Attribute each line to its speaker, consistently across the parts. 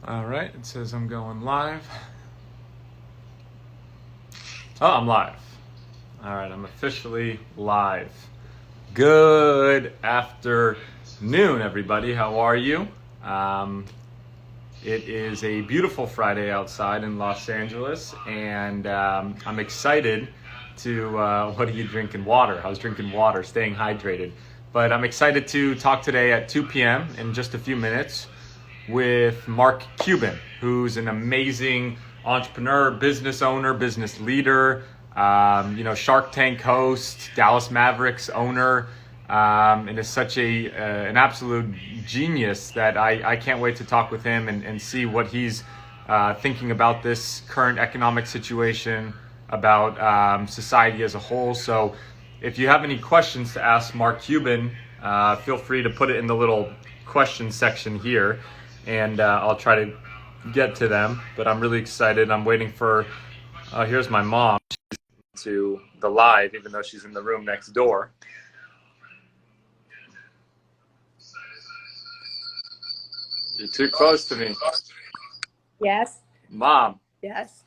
Speaker 1: All right, it says I'm going live. Oh, I'm live. All right, I'm officially live. Good afternoon, everybody. How are you? It is a beautiful Friday outside in Los Angeles, and I'm excited to. What are you drinking? Water. I was drinking water, staying hydrated. But I'm excited to talk today at 2 p.m. in just a few minutes with Mark Cuban, who's an amazing entrepreneur, business owner, business leader, Shark Tank host, Dallas Mavericks owner, and is such an absolute genius that I can't wait to talk with him and see what he's thinking about this current economic situation, about society as a whole. So if you have any questions to ask Mark Cuban, feel free to put it in the little question section here, and I'll try to get to them. But I'm really excited. I'm waiting for, here's my mom. She's to the live, even though she's in the room next door. You're too close to me.
Speaker 2: Yes.
Speaker 1: Mom.
Speaker 2: Yes.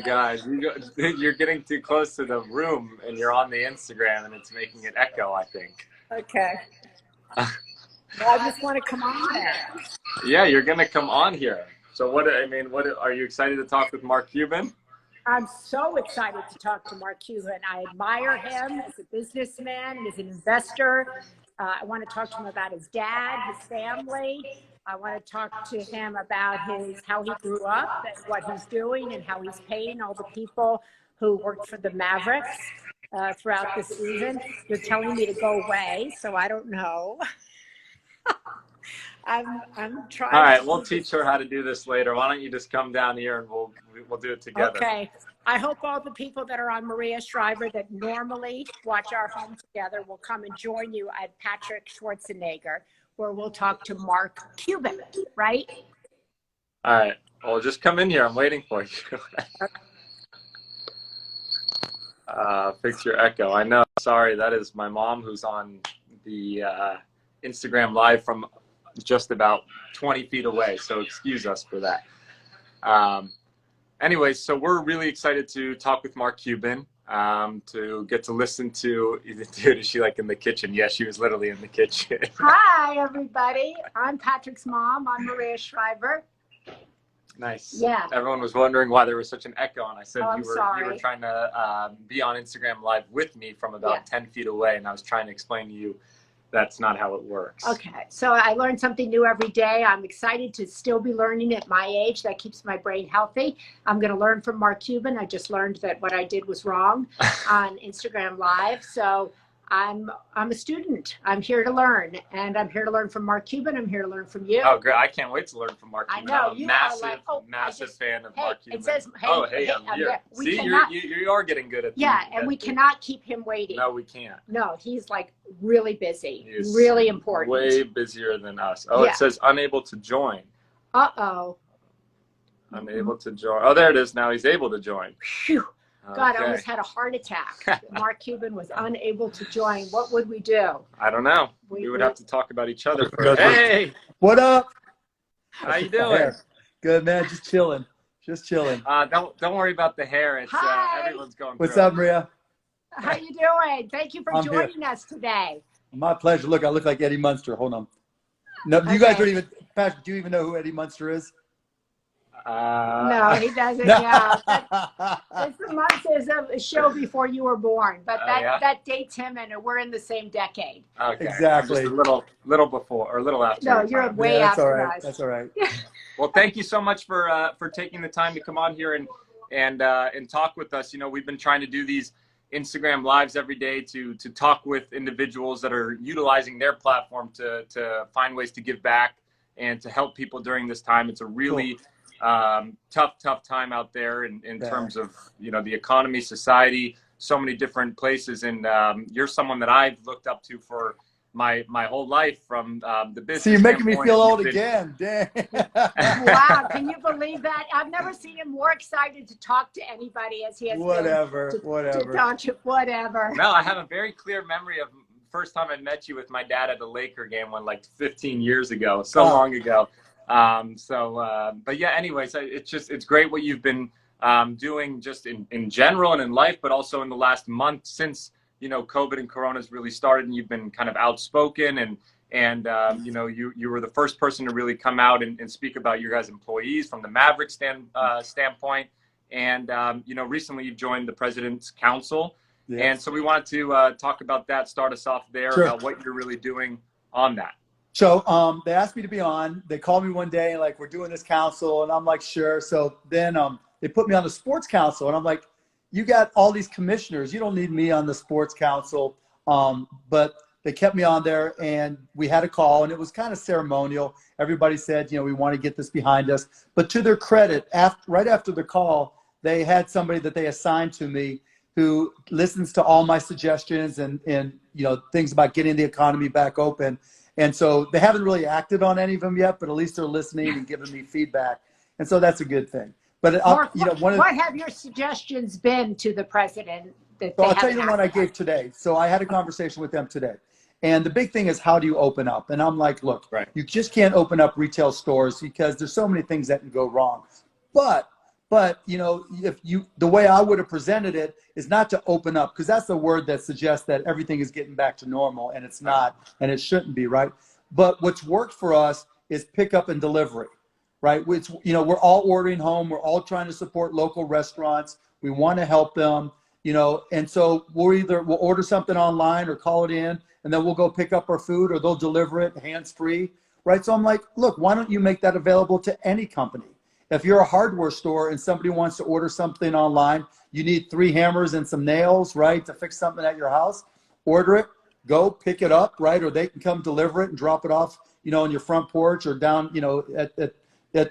Speaker 1: Guys, you're getting too close to the room, and you're on the Instagram, and it's making it echo, I think.
Speaker 2: Okay. Well, I just want to come on there.
Speaker 1: Yeah, you're gonna come on here. So what are you excited to talk with Mark Cuban?
Speaker 2: I'm so excited to talk to Mark Cuban. I admire him as a businessman, as an investor. I want to talk to him about his dad, his family. I want to talk to him about how he grew up and what he's doing and how he's paying all the people who worked for the Mavericks throughout the season. You're telling me to go away, so I don't know. I'm trying.
Speaker 1: All right, we'll teach her how to do this later. Why don't you just come down here and we'll do it together.
Speaker 2: Okay. I hope all the people that are on Maria Shriver that normally watch our home together will come and join you at Patrick Schwarzenegger, where we'll talk to Mark Cuban, right?
Speaker 1: All right. Well, just come in here. I'm waiting for you. Fix your echo. I know. Sorry, that is my mom who's on the Instagram live from just about 20 feet away. So excuse us for that. Anyways, so we're really excited to talk with Mark Cuban, to get to listen to, dude, is she like in the kitchen? Yes, she was literally in the kitchen.
Speaker 2: Hi, everybody. I'm Patrick's mom. I'm Maria Shriver.
Speaker 1: Nice.
Speaker 2: Yeah.
Speaker 1: Everyone was wondering why there was such an echo, and I said you were
Speaker 2: sorry.
Speaker 1: trying to be on Instagram live with me from about 10 feet away, and I was trying to explain to you that's not how it works.
Speaker 2: Okay, so I learn something new every day. I'm excited to still be learning at my age. That keeps my brain healthy. I'm going to learn from Mark Cuban. I just learned that what I did was wrong on Instagram Live. So I'm a student. I'm here to learn, and I'm here to learn from Mark Cuban. I'm here to learn from you.
Speaker 1: Oh, great! I can't wait to learn from Mark Cuban.
Speaker 2: I know
Speaker 1: I'm a massive fan of Mark Cuban.
Speaker 2: It says,
Speaker 1: I'm here. See, you are getting good at
Speaker 2: and we cannot keep him waiting.
Speaker 1: No, we can't.
Speaker 2: No, he's like really busy. He's really important.
Speaker 1: Way busier than us. Oh, it says unable to join.
Speaker 2: Uh-oh.
Speaker 1: Unable to join. Oh, there it is. Now he's able to join.
Speaker 2: Phew. God, I almost had a heart attack. Mark Cuban was unable to join. What would we do?
Speaker 1: I don't know. We would have to talk about each other first.
Speaker 3: Hey, what up?
Speaker 1: How you doing?
Speaker 3: Good, man. Just chilling. Just chilling.
Speaker 1: Don't worry about the hair. It's everyone's going.
Speaker 3: What's up, Maria?
Speaker 2: How you doing? Thank you for joining us today.
Speaker 3: My pleasure. Look, I look like Eddie Munster. Hold on. No, you guys don't even. Patrick, do you even know who Eddie Munster is?
Speaker 2: No, he doesn't. Yeah, it's the month is a show before you were born, but that dates him, and we're in the same decade.
Speaker 3: Okay, exactly.
Speaker 1: Just a little before or a little after.
Speaker 2: No, you're way after us.
Speaker 3: That's all right.
Speaker 1: Well, thank you so much for taking the time to come on here and talk with us. You know, we've been trying to do these Instagram lives every day to talk with individuals that are utilizing their platform to find ways to give back and to help people during this time. It's a really tough time out there in terms of, the economy, society, so many different places. And you're someone that I've looked up to for my whole life from the business.
Speaker 3: So you're making me feel old again. Dang.
Speaker 2: Wow. Can you believe that? I've never seen him more excited to talk to anybody as he has
Speaker 3: whatever.
Speaker 2: To whatever.
Speaker 1: No, I have a very clear memory of first time I met you with my dad at a Laker game when like 15 years ago, so
Speaker 3: Oh.
Speaker 1: long ago. But yeah, anyways, it's great what you've been doing just in general and in life, but also in the last month since, you know, COVID and Corona has really started, and you've been kind of outspoken and you know, you were the first person to really come out and speak about your guys' employees from the Maverick standpoint. And, you know, recently you've joined the President's Council.
Speaker 3: Yes.
Speaker 1: And so we wanted to talk about that, start us off there,
Speaker 3: Sure.
Speaker 1: about what you're really doing on that.
Speaker 3: So they asked me to be on. They called me one day, like, we're doing this council. And I'm like, sure. So then they put me on the sports council. And I'm like, you got all these commissioners. You don't need me on the sports council. But they kept me on there, and we had a call, and it was kind of ceremonial. Everybody said, you know, we want to get this behind us. But to their credit, right after the call, they had somebody that they assigned to me who listens to all my suggestions and you know, things about getting the economy back open. And so they haven't really acted on any of them yet, but at least they're listening and giving me feedback. And so that's a good thing. But
Speaker 2: Mark,
Speaker 3: you know,
Speaker 2: what have your suggestions been to the president? That
Speaker 3: so I'll tell you the one I gave today. So I had a conversation with them today. And the big thing is, how do you open up? And I'm like, look,
Speaker 1: Right.
Speaker 3: You just can't open up retail stores because there's so many things that can go wrong. But you know, the way I would have presented it is not to open up, because that's the word that suggests that everything is getting back to normal, and it's not, and it shouldn't be, right? But what's worked for us is pickup and delivery, right? Which, you know, we're all ordering home. We're all trying to support local restaurants. We want to help them, you know, and so we'll order something online or call it in, and then we'll go pick up our food, or they'll deliver it hands-free, right? So I'm like, look, why don't you make that available to any company? If you're a hardware store and somebody wants to order something online, you need 3 hammers and some nails, right, to fix something at your house, order it, go pick it up, right? Or they can come deliver it and drop it off, you know, on your front porch or down, you know, at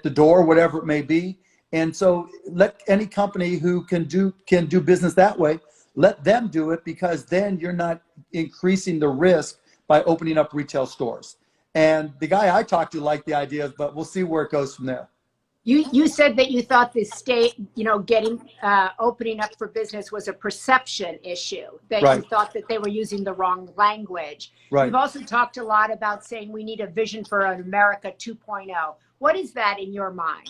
Speaker 3: the door, whatever it may be. And so let any company who can do business that way, let them do it, because then you're not increasing the risk by opening up retail stores. And the guy I talked to liked the idea, but we'll see where it goes from there.
Speaker 2: You said that you thought the state, you know, opening up for business was a perception issue, that
Speaker 3: Right.
Speaker 2: you thought that they were using the wrong language.
Speaker 3: Right.
Speaker 2: You've also talked a lot about saying we need a vision for an America 2.0. What is that in your mind?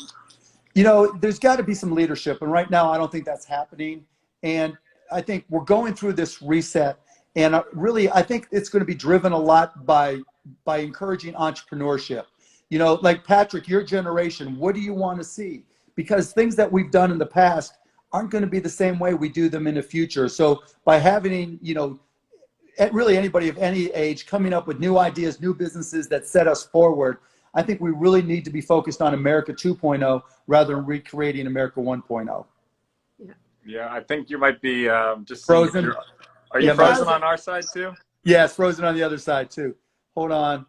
Speaker 3: You know, there's got to be some leadership. And right now, I don't think that's happening. And I think we're going through this reset. And really, I think it's going to be driven a lot by encouraging entrepreneurship. You know, like Patrick, your generation, what do you want to see? Because things that we've done in the past aren't going to be the same way we do them in the future. So by having, you know, really anybody of any age coming up with new ideas, new businesses that set us forward, I think we really need to be focused on America 2.0 rather than recreating America 1.0.
Speaker 1: Yeah, I think you might be just
Speaker 3: frozen.
Speaker 1: Are you frozen on our side too?
Speaker 3: Yeah, it's frozen on the other side too. Hold on.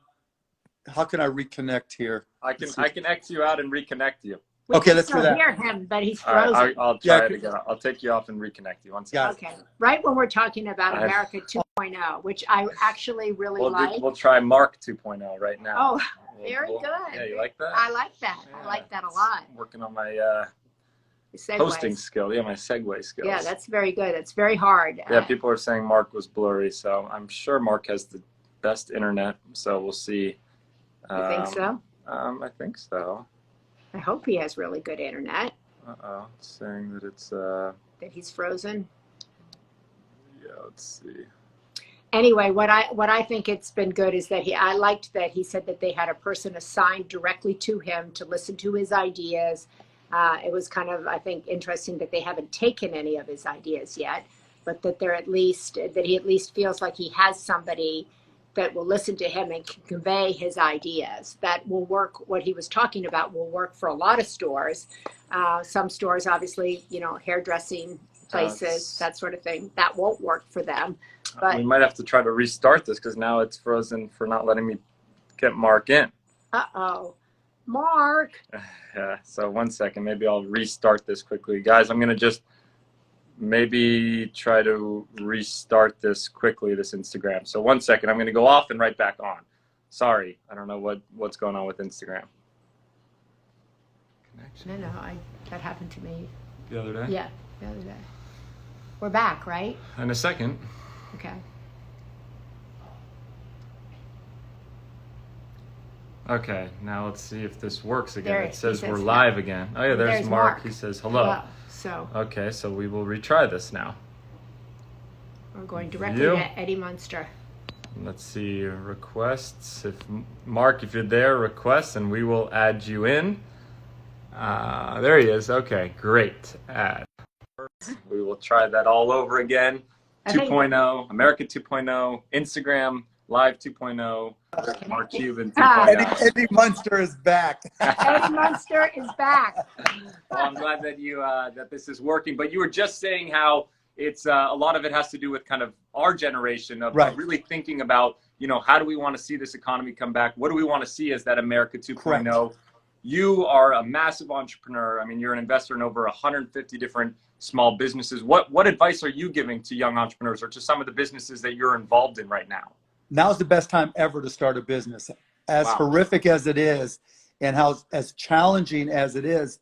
Speaker 3: How can I reconnect here?
Speaker 1: I can X you out and reconnect you.
Speaker 3: Okay, let's do that.
Speaker 2: Hear him, but he's
Speaker 1: All right,
Speaker 2: frozen.
Speaker 1: I'll try it again. I'll take you off and reconnect you. One second.
Speaker 2: Okay, right when we're talking about America 2.0, which I actually really like.
Speaker 1: We'll try Mark 2.0 right now.
Speaker 2: Oh, very good.
Speaker 1: Yeah, you like that?
Speaker 2: I like that.
Speaker 1: Yeah,
Speaker 2: I like that a lot.
Speaker 1: I'm working on my
Speaker 2: Segues.
Speaker 1: hosting skill. Yeah, my segue skills.
Speaker 2: Yeah, that's very good. It's very hard.
Speaker 1: Yeah, people are saying Mark was blurry, so I'm sure Mark has the best internet. So we'll see.
Speaker 2: You think so?
Speaker 1: I think so.
Speaker 2: I hope he has really good internet.
Speaker 1: It's saying that it's
Speaker 2: That he's frozen.
Speaker 1: yeah, let's see.
Speaker 2: Anyway, what I think it's been good is that I liked that he said that they had a person assigned directly to him to listen to his ideas. It was kind of, I think, interesting that they haven't taken any of his ideas yet, but that he at least feels like he has somebody that will listen to him and can convey his ideas. That will work. What he was talking about will work for a lot of stores. Some stores, obviously, you know, hairdressing places, that sort of thing, that won't work for them. But
Speaker 1: we might have to try to restart this because now it's frozen for not letting me get Mark in.
Speaker 2: Mark.
Speaker 1: Yeah, so 1 second, maybe I'll restart this quickly. Guys, I'm gonna just maybe try to restart this quickly, this Instagram. So 1 second, I'm gonna go off and right back on. Sorry, I don't know what's going on with Instagram. Connection.
Speaker 2: No, that happened to me.
Speaker 1: The other day?
Speaker 2: Yeah, the other day. We're back, right?
Speaker 1: In a second.
Speaker 2: Okay.
Speaker 1: Okay, now let's see if this works again.
Speaker 2: There,
Speaker 1: It says
Speaker 2: he
Speaker 1: we're
Speaker 2: says
Speaker 1: live again. Oh yeah, there's Mark.
Speaker 2: Mark.
Speaker 1: He says hello.
Speaker 2: Hello. So
Speaker 1: Okay, so we will retry this now.
Speaker 2: we're going directly
Speaker 1: View.
Speaker 2: to Eddie Munster.
Speaker 1: Let's see requests. If Mark, if you're there, requests, and we will add you in. There he is. Okay, great. Add. We will try that all over again.
Speaker 2: I think-
Speaker 1: 2.0, America 2.0, Instagram Live 2.0, Mark Cuban
Speaker 2: Ah.
Speaker 1: 2.0.
Speaker 3: Eddie Munster is back.
Speaker 2: Eddie Munster is back.
Speaker 1: Well, I'm glad that you that this is working. But you were just saying how it's a lot of it has to do with kind of our generation of
Speaker 3: Right.
Speaker 1: really thinking about, you know, how do we want to see this economy come back? What do we want to see as that America 2.0? You are a massive entrepreneur. I mean, you're an investor in over 150 different small businesses. What advice are you giving to young entrepreneurs or to some of the businesses that you're involved in right now?
Speaker 3: Now's the best time ever to start a business. As
Speaker 1: Wow.
Speaker 3: horrific as it is and as challenging as it is,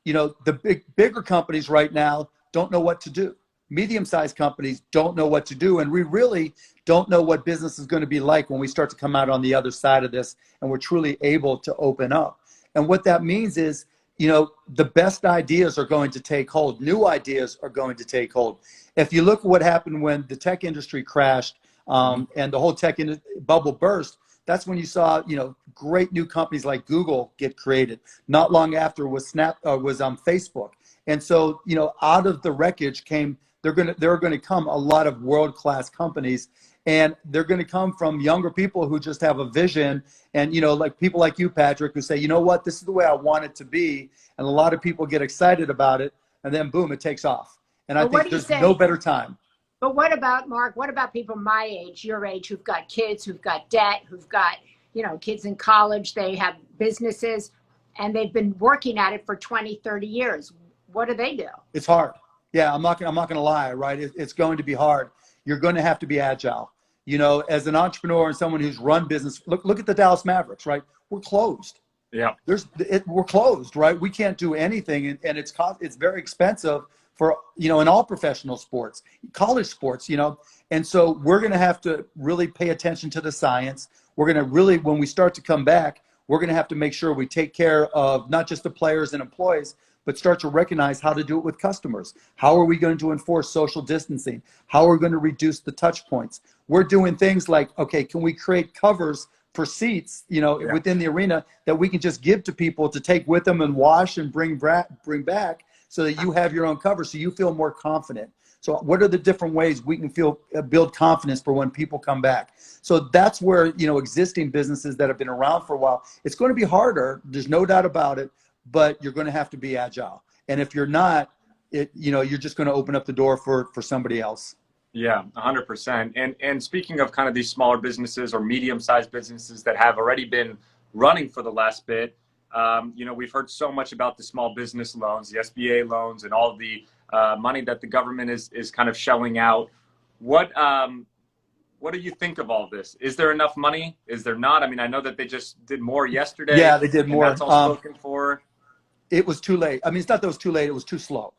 Speaker 3: you know, the bigger companies right now don't know what to do. Medium-sized companies don't know what to do. And we really don't know what business is going to be like when we start to come out on the other side of this and we're truly able to open up. And what that means is, you know, the best ideas are going to take hold. New ideas are going to take hold. If you look at what happened when the tech industry crashed, and the whole tech bubble burst, that's when you saw, you know, great new companies like Google get created. Not long after was Facebook. And so, you know, out of the wreckage came, there are going to come a lot of world-class companies, and they're going to come from younger people who just have a vision. And, you know, like people like you, Patrick, who say, you know what, this is the way I want it to be. And a lot of people get excited about it, and then boom, it takes off. And I think there's no better time.
Speaker 2: But what about, Mark, what about people my age, your age, who've got kids, who've got debt, who've got, you know, kids in college, they have businesses, and they've been working at it for 20, 30 years. What do they do?
Speaker 3: It's hard. Yeah, I'm not going to lie, right? It's going to be hard. You're going to have to be agile. You know, as an entrepreneur and someone who's run business, look at the Dallas Mavericks, right? We're closed.
Speaker 1: Yeah.
Speaker 3: We're closed, right? We can't do anything, and it's very expensive for, you know, in all professional sports, college sports, you know. And so we're going to have to really pay attention to the science. We're going to really, when we start to come back, we're going to have to make sure we take care of not just the players and employees, but start to recognize how to do it with customers. How are we going to enforce social distancing? How are we going to reduce the touch points? We're doing things like, okay, can we create covers for seats, you know, within the arena that we can just give to people to take with them and wash and bring back, so that you have your own cover, so you feel more confident. So what are the different ways we can build confidence for when people come back? So that's where, you know, existing businesses that have been around for a while, it's going to be harder. There's no doubt about it, but you're going to have to be agile. And if you're not, you know, you're just going to open up the door for somebody else.
Speaker 1: Yeah, 100%. And speaking of kind of these smaller businesses or medium-sized businesses that have already been running for the last bit, you know, we've heard so much about the small business loans, the SBA loans, and all the money that the government is kind of shelling out. What do you think of all this? Is there enough money? Is there not? I mean, I know that they just did more yesterday.
Speaker 3: Yeah, they did more.
Speaker 1: That's all spoken for.
Speaker 3: It was too late. I mean, it's not that it was too late. It was too slow,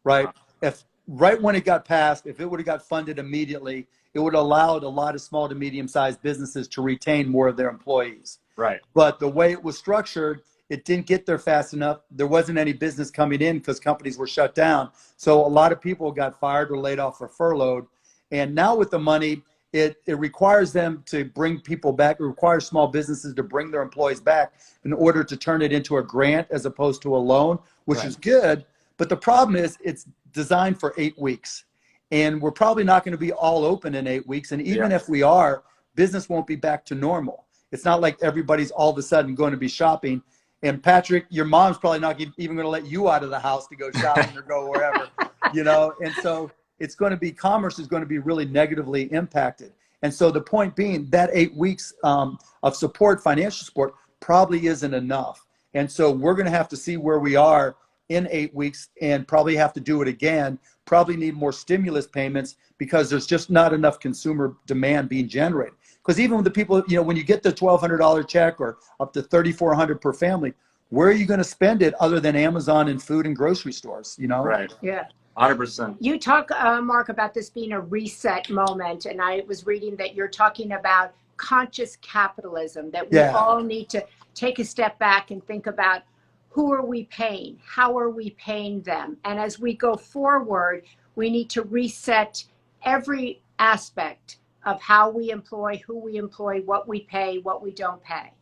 Speaker 3: right? If right when it got passed, if it would have got funded immediately, it would have allowed a lot of small to medium-sized businesses to retain more of their employees.
Speaker 1: Right.
Speaker 3: But the way it was structured, it didn't get there fast enough. There wasn't any business coming in because companies were shut down. So a lot of people got fired or laid off or furloughed. And now with the money, it requires them to bring people back. It requires small businesses to bring their employees back in order to turn it into a grant as opposed to a loan, which is good. But the problem is it's designed for 8 weeks. And we're probably not going to be all open in 8 weeks. And even if we are, business won't be back to normal. It's not like everybody's all of a sudden going to be shopping. And Patrick, your mom's probably not even going to let you out of the house to go shopping or go wherever, you know? And so it's going to be, commerce is going to be really negatively impacted. And so the point being that 8 weeks of support, financial support, probably isn't enough. And so we're going to have to see where we are in 8 weeks and probably have to do it again, probably need more stimulus payments because there's just not enough consumer demand being generated. Because even with the people, you know, when you get the $1,200 check or up to $3,400 per family, where are you going to spend it other than Amazon and food and grocery stores, you know?
Speaker 1: Right.
Speaker 2: Yeah.
Speaker 1: 100%.
Speaker 2: You talk, Mark, about this being a reset moment, and I was reading that you're talking about conscious capitalism, that we
Speaker 3: Yeah.
Speaker 2: all need to take a step back and think about, who are we paying? How are we paying them? And as we go forward, we need to reset every aspect of how we employ, who we employ, what we pay, what we don't pay.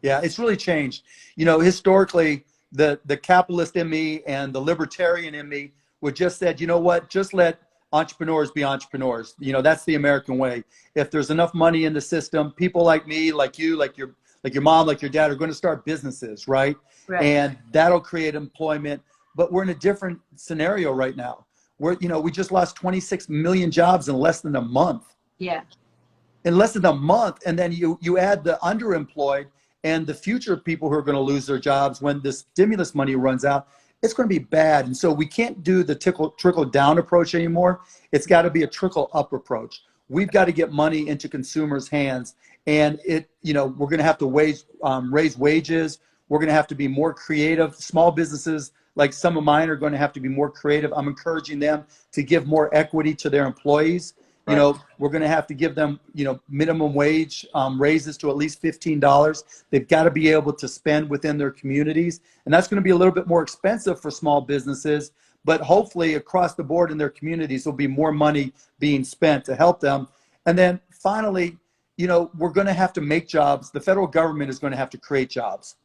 Speaker 3: Yeah, it's really changed. You know, historically, the capitalist in me and the libertarian in me would just said, you know what, just let entrepreneurs be entrepreneurs. You know, that's the American way. If there's enough money in the system, people like me, like you, like your mom, like your dad are going to start businesses, right?
Speaker 2: Right.
Speaker 3: And that'll create employment. But we're in a different scenario right now. We just lost 26 million jobs in less than a month.
Speaker 2: Yeah.
Speaker 3: In less than a month. And then you add the underemployed and the future people who are going to lose their jobs when the stimulus money runs out. It's going to be bad. And so we can't do the trickle down approach anymore. It's got to be a trickle up approach. We've got to get money into consumers' hands. And we're going to have to raise wages. We're going to have to be more creative. Small businesses, like some of mine, are going to have to be more creative. I'm encouraging them to give more equity to their employees.
Speaker 1: Right.
Speaker 3: You know, we're going to have to give them, minimum wage raises to at least $15. They've got to be able to spend within their communities. And that's going to be a little bit more expensive for small businesses, but hopefully across the board in their communities, there'll be more money being spent to help them. And then finally, we're going to have to make jobs. The federal government is going to have to create jobs,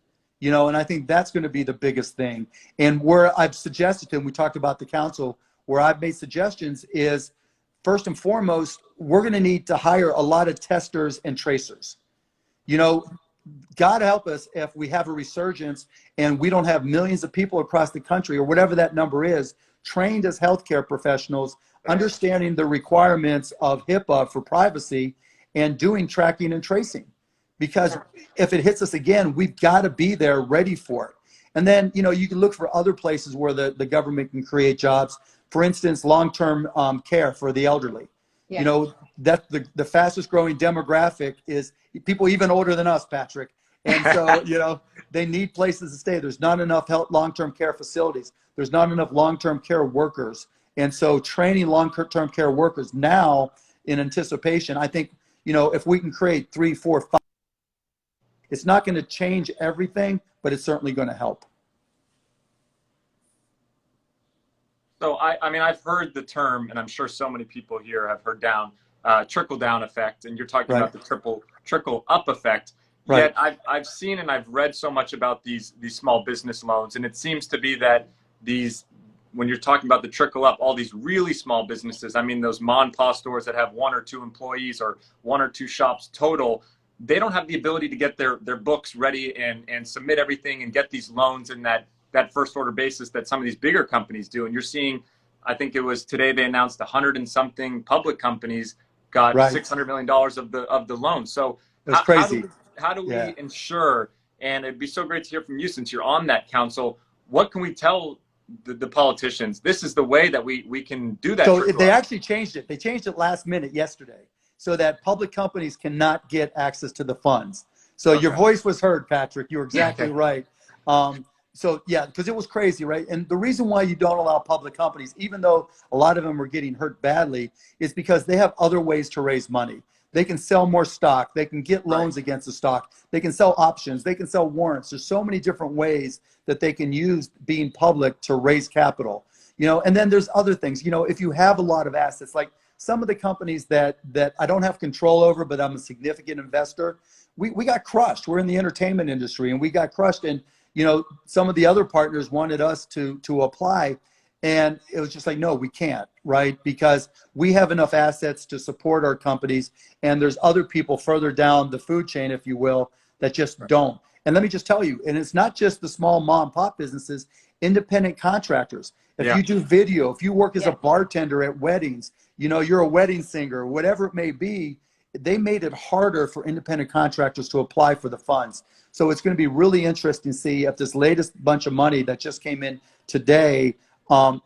Speaker 3: and I think that's going to be the biggest thing. And where I've suggested to, and we talked about the council, where I've made suggestions is, first and foremost, we're going to need to hire a lot of testers and tracers. God help us if we have a resurgence and we don't have millions of people across the country, or whatever that number is, trained as healthcare professionals, understanding the requirements of HIPAA for privacy and doing tracking and tracing. Because if it hits us again, we've got to be there ready for it. And then, you can look for other places where the government can create jobs. For instance, long-term care for the elderly.
Speaker 2: Yeah.
Speaker 3: That the fastest growing demographic is people even older than us, Patrick. And so, they need places to stay. There's not enough long-term care facilities. There's not enough long-term care workers. And so training long-term care workers now in anticipation, I think, if we can create 3, 4, 5, it's not going to change everything, but it's certainly going to help.
Speaker 1: So I've heard the term, and I'm sure so many people here have heard trickle down effect, and you're talking about the trickle up effect.
Speaker 3: Right.
Speaker 1: Yet I've seen and I've read so much about these small business loans, and it seems to be that when you're talking about the trickle up, all these really small businesses, those mom and pop stores that have 1 or 2 employees or 1 or 2 shops total, they don't have the ability to get their books ready and submit everything and get these loans in that first order basis that some of these bigger companies do. And you're seeing, I think it was today they announced 100 and something public companies got $600 million of the loan. So
Speaker 3: that's crazy.
Speaker 1: How do we ensure, and it'd be so great to hear from you since you're on that council, what can we tell the politicians? This is the way that we can do that.
Speaker 3: So they actually changed it. They changed it last minute yesterday so that public companies cannot get access to the funds. So your voice was heard, Patrick. You were exactly right. So yeah, because it was crazy, right? And the reason why you don't allow public companies, even though a lot of them are getting hurt badly, is because they have other ways to raise money. They can sell more stock. They can get loans against the stock. They can sell options. They can sell warrants. There's so many different ways that they can use being public to raise capital. And then there's other things. If you have a lot of assets, like some of the companies that I don't have control over, but I'm a significant investor, we got crushed. We're in the entertainment industry, and we got crushed. And some of the other partners wanted us to apply, and it was just like, no, we can't, right? Because we have enough assets to support our companies, and there's other people further down the food chain, if you will, that just don't. And let me just tell you, and it's not just the small mom and pop businesses, independent contractors. If you do video, if you work as a bartender at weddings, you're a wedding singer, whatever it may be, they made it harder for independent contractors to apply for the funds. So it's going to be really interesting to see if this latest bunch of money that just came in today,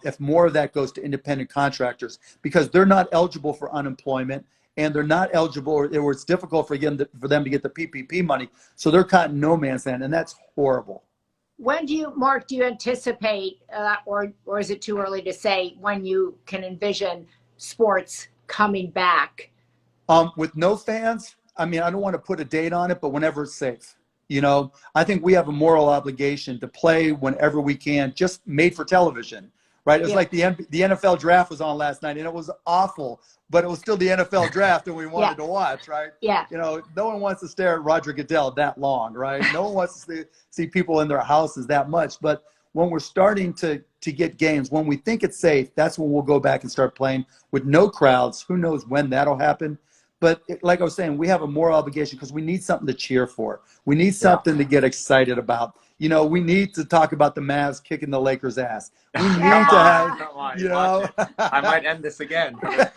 Speaker 3: if more of that goes to independent contractors, because they're not eligible for unemployment, and they're not eligible, or it's difficult for them to get the PPP money. So they're caught in no man's land, and that's horrible.
Speaker 2: When Mark, do you anticipate, or is it too early to say, when you can envision sports coming back?
Speaker 3: With no fans, I mean, I don't want to put a date on it, but whenever it's safe. You know, I think we have a moral obligation to play whenever we can, just made for television, right? It was like the NFL draft was on last night, and it was awful, but it was still the NFL draft, and we wanted to watch, right?
Speaker 2: Yeah.
Speaker 3: You know, no one wants to stare at Roger Goodell that long, right? No one wants to see people in their houses that much. But when we're starting to get games, when we think it's safe, that's when we'll go back and start playing with no crowds. Who knows when that'll happen? But like I was saying, we have a moral obligation because we need something to cheer for. We need something to get excited about. You know, we need to talk about the Mavs kicking the Lakers' ass. We need to have, you know.
Speaker 1: I might end this again.
Speaker 2: Mark,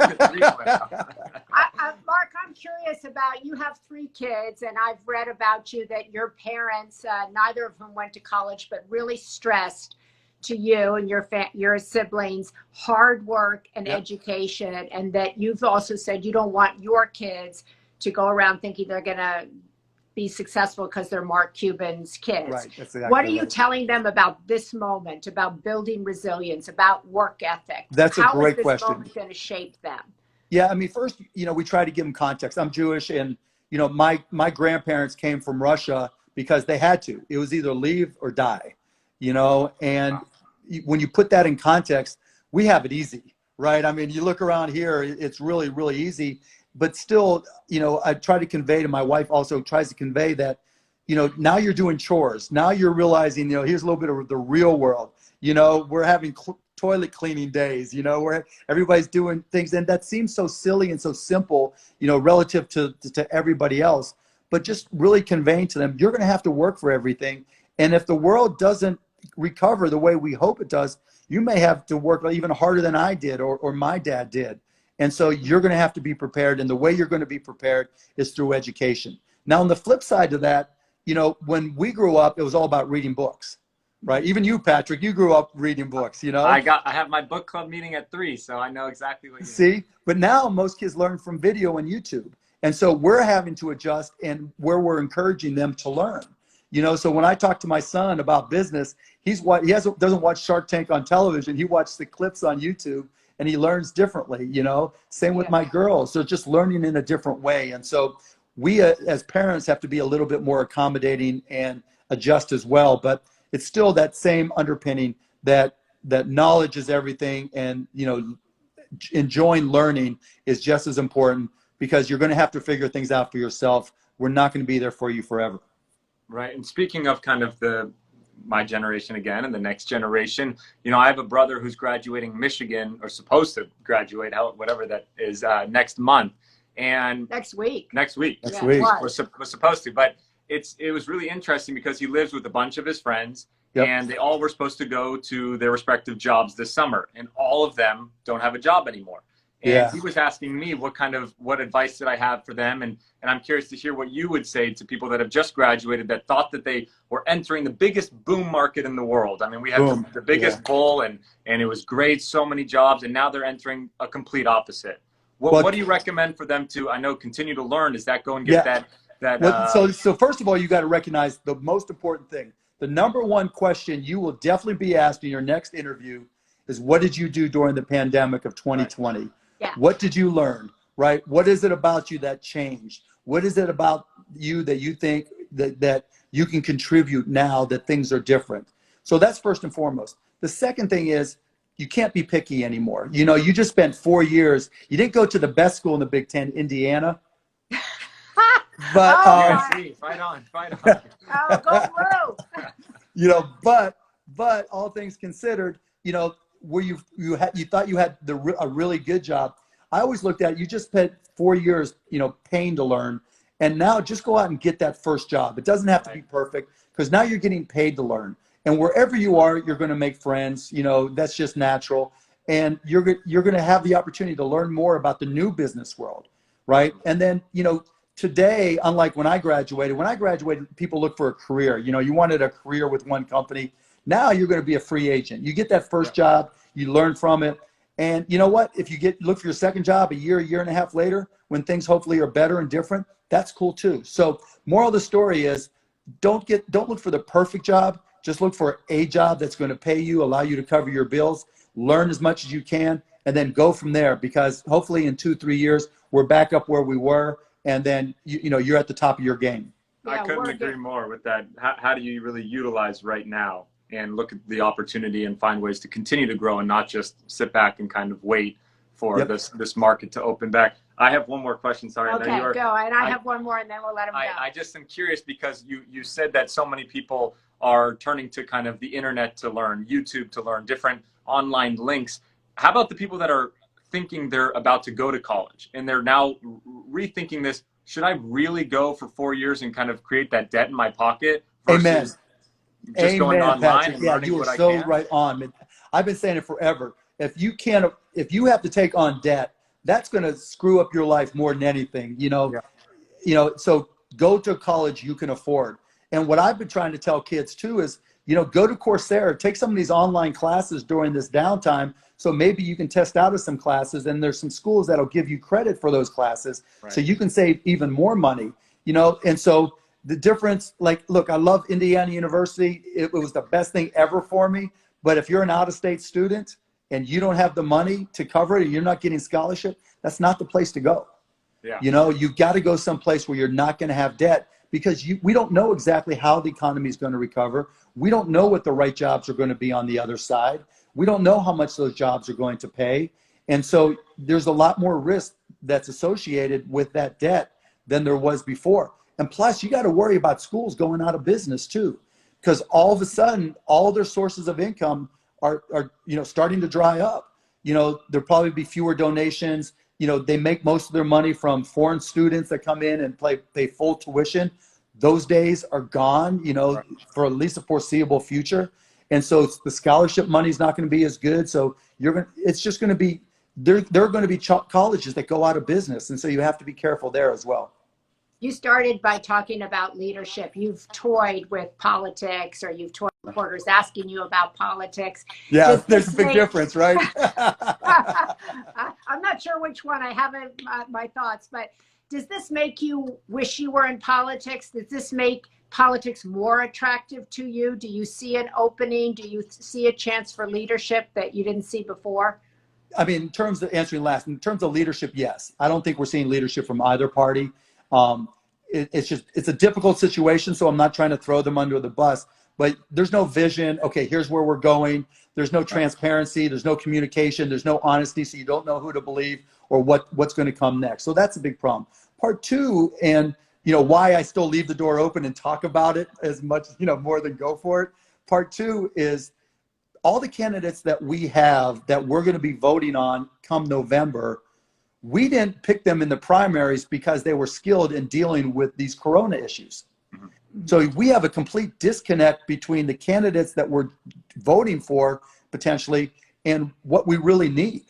Speaker 2: I'm curious about, you have 3 kids, and I've read about you that your parents, neither of whom went to college, but really stressed to you and your siblings hard work and education, and that you've also said you don't want your kids to go around thinking they're going to be successful because they're Mark Cuban's kids.
Speaker 3: Right. That's exactly
Speaker 2: what are you telling them about this moment, about building resilience, about work ethic?
Speaker 3: That's a great question.
Speaker 2: How is this moment going to shape them?
Speaker 3: Yeah, I mean, first, you know, we try to give them context. I'm Jewish, and, you know, my grandparents came from Russia because they had to. It was either leave or die, you know, and when you put that in context, we have it easy, right? I mean, you look around here, it's really, really easy. But still, you know, I try to convey to my wife, also tries to convey that, you know, now you're doing chores. Now you're realizing, you know, here's a little bit of the real world. You know, we're having toilet cleaning days, you know, where everybody's doing things. And that seems so silly and so simple, you know, relative to everybody else. But just really conveying to them, you're going to have to work for everything. And if the world doesn't recover the way we hope it does, you may have to work even harder than I did or my dad did. And so you're going to have to be prepared. And the way you're going to be prepared is through education. Now, on the flip side to that, you know, when we grew up, it was all about reading books, right? Even you, Patrick, you grew up reading books, you know?
Speaker 1: I have my book club meeting at 3, so I know exactly what you
Speaker 3: see. But now most kids learn from video and YouTube. And so we're having to adjust and where we're encouraging them to learn. You know, so when I talk to my son about business, he doesn't watch Shark Tank on television. He watches the clips on YouTube, and he learns differently, you know. Same with my girls. So just learning in a different way. And so we as parents have to be a little bit more accommodating and adjust as well. But it's still that same underpinning that knowledge is everything, and, you know, enjoying learning is just as important, because you're going to have to figure things out for yourself. We're not going to be there for you forever.
Speaker 1: Right. And speaking of kind of my generation again and the next generation, you know, I have a brother who's graduating Michigan, or supposed to graduate, whatever that is, next month. And
Speaker 2: next week.
Speaker 1: We're supposed to. But it was really interesting because he lives with a bunch of his friends, and they all were supposed to go to their respective jobs this summer, and all of them don't have a job anymore. And he was asking me what advice did I have for them, and I'm curious to hear what you would say to people that have just graduated that thought that they were entering the biggest boom market in the world. I mean, we had the biggest bull, and it was great, so many jobs, and now they're entering a complete opposite. What do you recommend for them to, I know, continue to learn? Is that go and get that?
Speaker 3: So first of all, you got to recognize the most important thing. The number one question you will definitely be asked in your next interview is, what did you do during the pandemic of 2020? Right.
Speaker 2: Yeah.
Speaker 3: What did you learn, right? What is it about you that changed? What is it about you that you think that you can contribute now that things are different? So that's first and foremost. The second thing is, you can't be picky anymore. You know, you just spent 4 years. You didn't go to the best school in the Big Ten, Indiana. But
Speaker 1: fight on.
Speaker 2: Oh, go blue.
Speaker 3: You know, but all things considered, you know, where you thought you had a really good job. I always looked at, you just spent 4 years, you know, paying to learn, and now just go out and get that first job. It doesn't have to be perfect, because now you're getting paid to learn, and wherever you are, you're going to make friends. You know, that's just natural, and you're going to have the opportunity to learn more about the new business world, right? And then, you know, today, unlike when I graduated, people look for a career. You know, you wanted a career with one company. Now you're going to be a free agent. You get that first job, you learn from it. And you know what? If you look for your second job a year and a half later, when things hopefully are better and different, that's cool too. So moral of the story is, don't look for the perfect job. Just look for a job that's going to pay you, allow you to cover your bills, learn as much as you can, and then go from there, because hopefully in 2-3 years, we're back up where we were, and then you're at the top of your game.
Speaker 1: I couldn't agree more with that. How do you really utilize right now and look at the opportunity and find ways to continue to grow and not just sit back and kind of wait for this market to open back? I have one more question. Sorry.
Speaker 2: Okay, go. And I have one more, and then we'll let him go.
Speaker 1: I just am curious because you said that so many people are turning to kind of the internet to learn, YouTube to learn, different online links. How about the people that are thinking they're about to go to college and they're now rethinking this? Should I really go for 4 years and kind of create that debt in my pocket versus
Speaker 3: Amen.
Speaker 1: just going online
Speaker 3: Patrick.
Speaker 1: and
Speaker 3: yeah,
Speaker 1: learning
Speaker 3: you
Speaker 1: what
Speaker 3: are
Speaker 1: I
Speaker 3: so
Speaker 1: can?
Speaker 3: right on. I've been saying it forever. If you have to take on debt, that's going to screw up your life more than anything. So go to college you can afford. And what I've been trying to tell kids too is, go to Coursera, take some of these online classes during this downtime. So maybe you can test out of some classes, and there's some schools that'll give you credit for those classes.
Speaker 1: Right.
Speaker 3: So you can save even more money, and so the difference, look, I love Indiana University. It was the best thing ever for me. But if you're an out-of-state student and you don't have the money to cover it, and you're not getting scholarship, that's not the place to go.
Speaker 1: Yeah.
Speaker 3: You've got to go someplace where you're not going to have debt, because we don't know exactly how the economy is going to recover. We don't know what the right jobs are going to be on the other side. We don't know how much those jobs are going to pay. And so there's a lot more risk that's associated with that debt than there was before. And plus, you got to worry about schools going out of business too, because all of a sudden, all their sources of income are starting to dry up. There'll probably be fewer donations. They make most of their money from foreign students that come in and pay full tuition. Those days are gone,
Speaker 1: Right.
Speaker 3: for at least a foreseeable future. And so the scholarship money is not going to be as good. So it's just going to be, there are going to be colleges that go out of business. And so you have to be careful there as well.
Speaker 2: You started by talking about leadership. You've toyed with politics, or you've toyed with reporters asking you about politics.
Speaker 3: Yeah, there's a big difference, right?
Speaker 2: I'm not sure which one. I haven't my thoughts, but does this make you wish you were in politics? Does this make politics more attractive to you? Do you see an opening? Do you see a chance for leadership that you didn't see before?
Speaker 3: I mean, in terms of answering last, in terms of leadership, yes. I don't think we're seeing leadership from either party. It's a difficult situation, so I'm not trying to throw them under the bus, but there's no vision. Okay, here's where we're going. There's no transparency. There's no communication. There's no honesty, so you don't know who to believe or what's going to come next. So that's a big problem. Part two, and why I still leave the door open and talk about it as much, more than go for it. Part two is all the candidates that we have that we're going to be voting on come November. We didn't pick them in the primaries because they were skilled in dealing with these corona issues. Mm-hmm. So we have a complete disconnect between the candidates that we're voting for potentially and what we really need.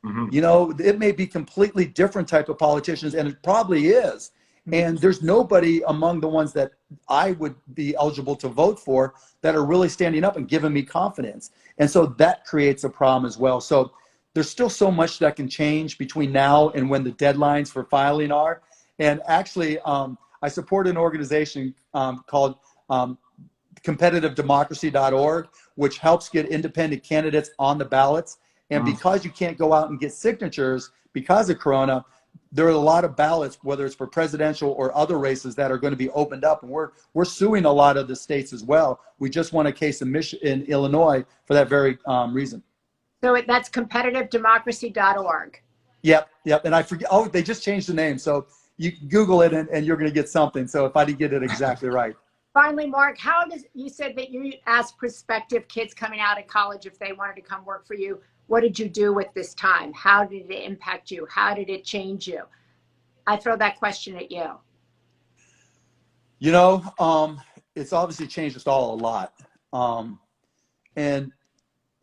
Speaker 3: Mm-hmm. It may be completely different type of politicians, and it probably is. And there's nobody among the ones that I would be eligible to vote for that are really standing up and giving me confidence. And so that creates a problem as well. So there's still so much that can change between now and when the deadlines for filing are. And actually, I support an organization called competitivedemocracy.org, which helps get independent candidates on the ballots. And because you can't go out and get signatures because of Corona, there are a lot of ballots, whether it's for presidential or other races, that are going to be opened up. And we're suing a lot of the states as well. We just won a case in Illinois for that very reason.
Speaker 2: So that's competitivedemocracy.org.
Speaker 3: Yep. And I forget. Oh, they just changed the name. So you Google it and you're going to get something. So if I didn't get it exactly right.
Speaker 2: Finally, Mark, you said that you asked prospective kids coming out of college if they wanted to come work for you. What did you do with this time? How did it impact you? How did it change you? I throw that question at you.
Speaker 3: It's obviously changed us all a lot. And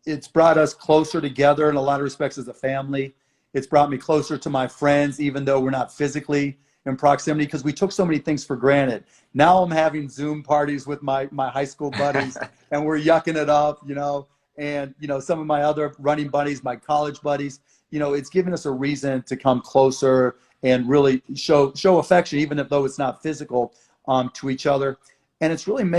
Speaker 3: it's brought us closer together in a lot of respects as a family. It's brought me closer to my friends, even though we're not physically in proximity, because we took so many things for granted. Now I'm having Zoom parties with my high school buddies and we're yucking it up, and, some of my other running buddies, my college buddies, it's given us a reason to come closer and really show affection, even though it's not physical, to each other. And it's really and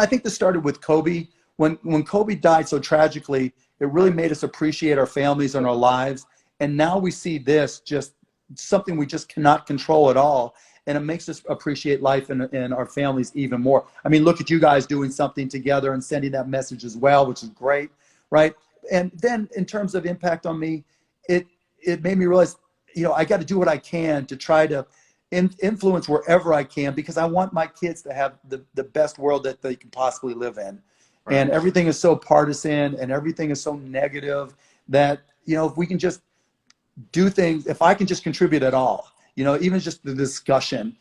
Speaker 3: I think this started with Kobe. When Kobe died so tragically, it really made us appreciate our families and our lives. And now we see this just something we just cannot control at all. And it makes us appreciate life and our families even more. I mean, look at you guys doing something together and sending that message as well, which is great, right? And then in terms of impact on me, it made me realize, I got to do what I can to try to influence wherever I can, because I want my kids to have the best world that they can possibly live in. Right. And everything is so partisan and everything is so negative that, if we can just do things, if I can just contribute at all, even just the discussion,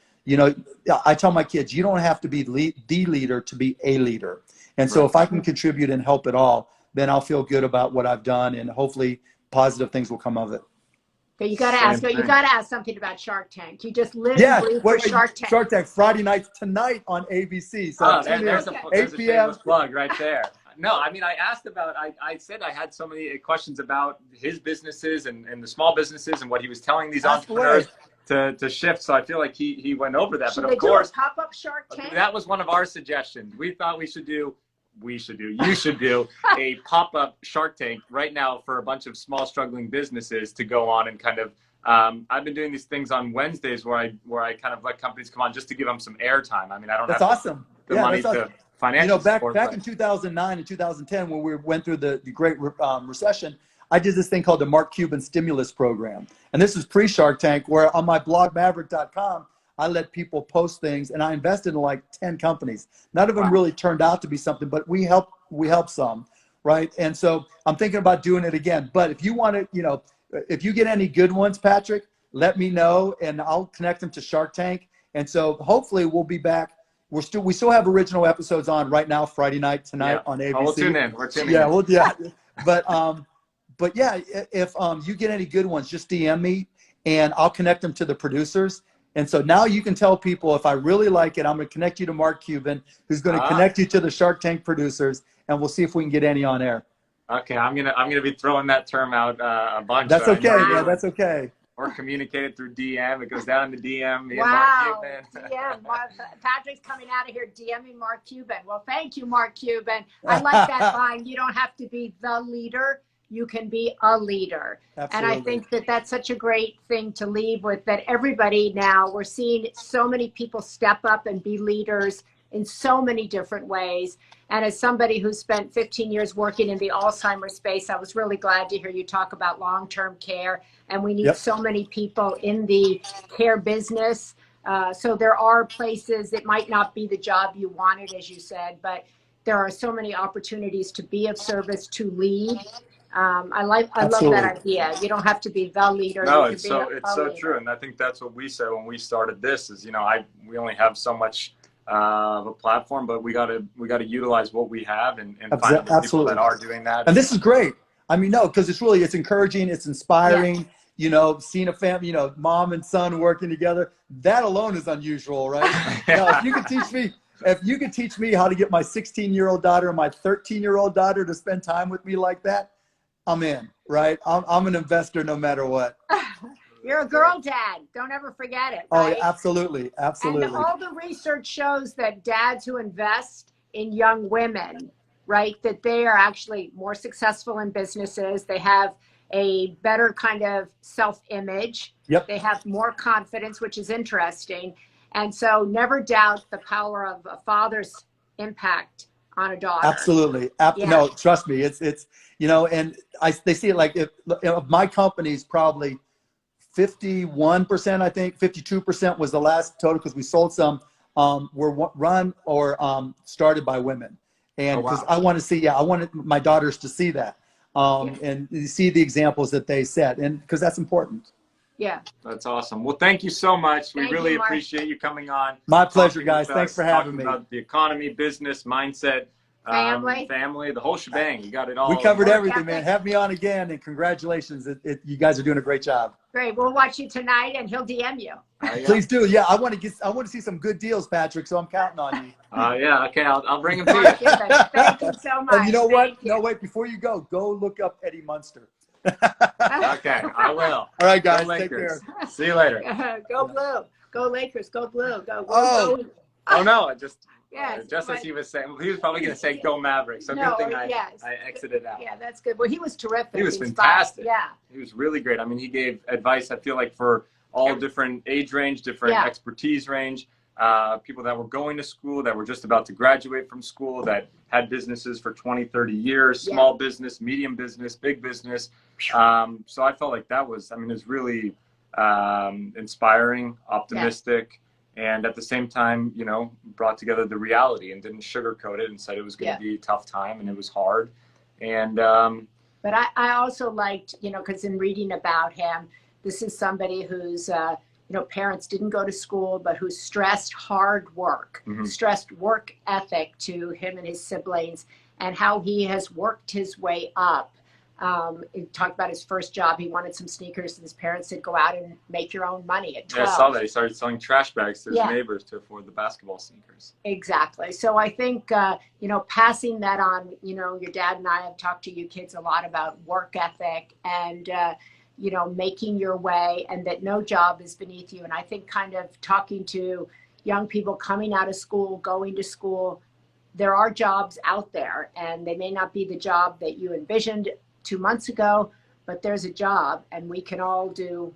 Speaker 3: I tell my kids, you don't have to be the leader to be a leader. And so if I can contribute and help at all, then I'll feel good about what I've done, and hopefully positive things will come of it.
Speaker 2: Okay, you got to ask. You got to ask something about Shark Tank. You just live and breathe for Shark Tank.
Speaker 3: Shark Tank Friday night tonight on ABC. So
Speaker 1: there's a shameless plug right there. No, I mean, I asked about. I said I had so many questions about his businesses and the small businesses and what he was telling these entrepreneurs to shift. So I feel like he went over that.
Speaker 2: Should
Speaker 1: but
Speaker 2: they
Speaker 1: of course,
Speaker 2: do a pop-up Shark Tank?
Speaker 1: That was one of our suggestions. We thought you should do a pop-up Shark Tank right now for a bunch of small struggling businesses to go on and kind of I've been doing these things on Wednesdays where I kind of let companies come on just to give them some airtime. I mean, I don't have
Speaker 3: awesome.
Speaker 1: the money to financial support.
Speaker 3: Back in 2009 and 2010 when we went through the great recession, I did this thing called the Mark Cuban stimulus program. And this is pre-Shark Tank, where on my blog maverick.com, I let people post things, and I invested in like 10 companies. None of them really turned out to be something, but we helped some, right? And so I'm thinking about doing it again. But if you want to, if you get any good ones, Patrick, let me know, and I'll connect them to Shark Tank. And so hopefully we'll be back. We still have original episodes on right now, Friday night tonight on ABC.
Speaker 1: We'll tune in. We're tuning in.
Speaker 3: But yeah, if you get any good ones, just DM me, and I'll connect them to the producers. And so now you can tell people, if I really like it, I'm going to connect you to Mark Cuban, who's going to connect you to the Shark Tank producers, and we'll see if we can get any on air.
Speaker 1: Okay, I'm gonna be throwing that term out a bunch.
Speaker 3: That's okay, man. That's okay.
Speaker 1: Or communicate it through DM. It goes down to DM. Me
Speaker 2: wow.
Speaker 1: And Mark Cuban.
Speaker 2: Yeah, Patrick's coming out of here DMing Mark Cuban. Well, thank you, Mark Cuban. I like that line. You don't have to be the leader. You can be a leader. Absolutely. And I think that that's such a great thing to leave with, that everybody now, we're seeing so many people step up and be leaders in so many different ways. And as somebody who spent 15 years working in the Alzheimer's space, I was really glad to hear you talk about long-term care. And we need so many people in the care business. So there are places, it might not be the job you wanted, as you said, but there are so many opportunities to be of service, to lead. I love that idea. You don't have to be the leader.
Speaker 1: No, it's so true. And I think that's what we said when we started this is, we only have so much of a platform, but we gotta utilize what we have and find the people that are doing that.
Speaker 3: And this is great. I mean, no, because it's encouraging, it's inspiring. Yeah. Seeing a family, mom and son working together, that alone is unusual, right? If you could teach me how to get my 16-year-old daughter and my 13-year-old daughter to spend time with me like that, I'm in, right? I'm an investor no matter what.
Speaker 2: You're a girl dad. Don't ever forget it.
Speaker 3: Right? Oh, absolutely. Absolutely.
Speaker 2: And all the research shows that dads who invest in young women, right, that they are actually more successful in businesses. They have a better kind of self-image. Yep. They have more confidence, which is interesting. And so never doubt the power of a father's impact on a daughter.
Speaker 3: Absolutely. No, trust me. It's and they see it like if my company's probably 51%, I think 52% was the last total, because we sold some, were run or started by women. And because I want to see, I wanted my daughters to see that and see the examples that they set, and because that's important.
Speaker 2: Yeah.
Speaker 1: That's awesome. Well, thank you so much. We really appreciate you coming on.
Speaker 3: My pleasure, guys. Thanks for having me.
Speaker 1: About the economy, business, mindset, family, the whole shebang. You got it all.
Speaker 3: We covered everything, man. Have me on again, and congratulations. You guys are doing a great job.
Speaker 2: Great. We'll watch you tonight, and he'll DM you.
Speaker 3: Please do. Yeah, I want to see some good deals, Patrick. So I'm counting on you.
Speaker 1: Yeah. Okay. I'll bring them to you.
Speaker 2: Thank you so much.
Speaker 3: And you know what? No, wait. Before you go look up Eddie Munster.
Speaker 1: Okay, I will.
Speaker 3: All right, guys. Take care.
Speaker 1: See you later.
Speaker 2: Go Blue. Go Lakers. Go Blue. Go.
Speaker 1: Oh no!
Speaker 2: Yes,
Speaker 1: just as he was saying, he was probably going to say "Go Mavericks." So good thing I exited out.
Speaker 2: Yeah, that's good. Well, he was terrific.
Speaker 1: He was fantastic.
Speaker 2: Yeah,
Speaker 1: he was really great. I mean, he gave advice. I feel like for all different age range, different
Speaker 2: Yeah.
Speaker 1: expertise range. People that were going to school, that were just about to graduate from school, that had businesses for 20, 30 years, small business, medium business, big business. So I felt like that was, I mean, it was really inspiring, optimistic, and at the same time, you know, brought together the reality and didn't sugarcoat it and said it was going to be a tough time and it was hard. And
Speaker 2: but I also liked, you know, because in reading about him, this is somebody who's, you know, parents didn't go to school, but who stressed hard work, stressed work ethic to him and his siblings, and how he has worked his way up. He talked about his first job. He wanted some sneakers, and his parents said, go out and make your own money at 12.
Speaker 1: Yeah, I saw that. He started selling trash bags to his neighbors to afford the basketball sneakers.
Speaker 2: Exactly. So I think, you know, passing that on, you know, your dad and I have talked to you kids a lot about work ethic and, you know, making your way, and that no job is beneath you. And I think kind of talking to young people coming out of school, going to school, there are jobs out there, and they may not be the job that you envisioned 2 months ago, but there's a job, and we can all do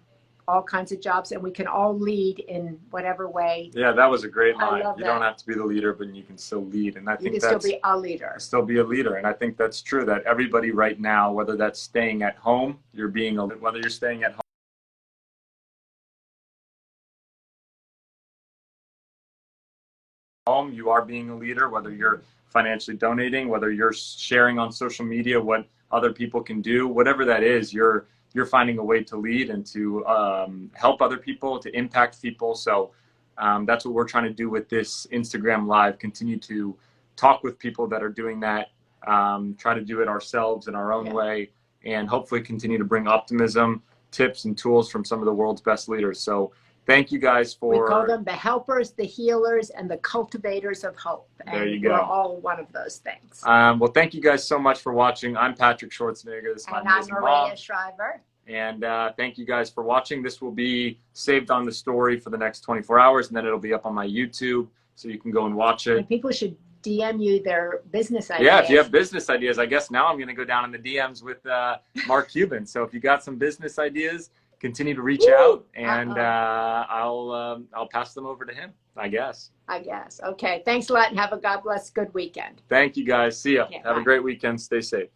Speaker 2: all kinds of jobs, and we can all lead in whatever way.
Speaker 1: Yeah, that was a great line.
Speaker 2: love
Speaker 1: You
Speaker 2: that.
Speaker 1: don't have to be the leader, but you can still lead. And I
Speaker 2: You
Speaker 1: think
Speaker 2: can
Speaker 1: that's
Speaker 2: still be a leader.
Speaker 1: still be a leader. And I think that's true, that everybody right now, whether that's staying at home, you're being a, whether you're staying at home, you are being a leader, whether you're financially donating, whether you're sharing on social media what other people can do, whatever that is, you're finding a way to lead and to help other people, to impact people. So that's what we're trying to do with this Instagram Live, continue to talk with people that are doing that, try to do it ourselves in our own way, and hopefully continue to bring optimism, tips, and tools from some of the world's best leaders. So thank you guys for...
Speaker 2: We call them the helpers, the healers, and the cultivators of hope. And
Speaker 1: there you go.
Speaker 2: We're all one of those things.
Speaker 1: Well, thank you guys so much for watching. I'm Patrick Schwarzenegger. This is my
Speaker 2: And I'm
Speaker 1: amazing
Speaker 2: Maria
Speaker 1: mom.
Speaker 2: Shriver.
Speaker 1: And thank you guys for watching. This will be saved on the story for the next 24 hours, and then it'll be up on my YouTube, so you can go and watch it.
Speaker 2: And people should DM you their business ideas.
Speaker 1: Yeah, if you have business ideas, I guess now I'm going to go down in the DMs with Mark Cuban. So if you got some business ideas, continue to reach out, and I'll pass them over to him, I guess.
Speaker 2: Okay. Thanks a lot, and have a God bless good weekend.
Speaker 1: Thank you guys. See ya.
Speaker 2: Okay,
Speaker 1: have
Speaker 2: bye.
Speaker 1: a great weekend. Stay safe.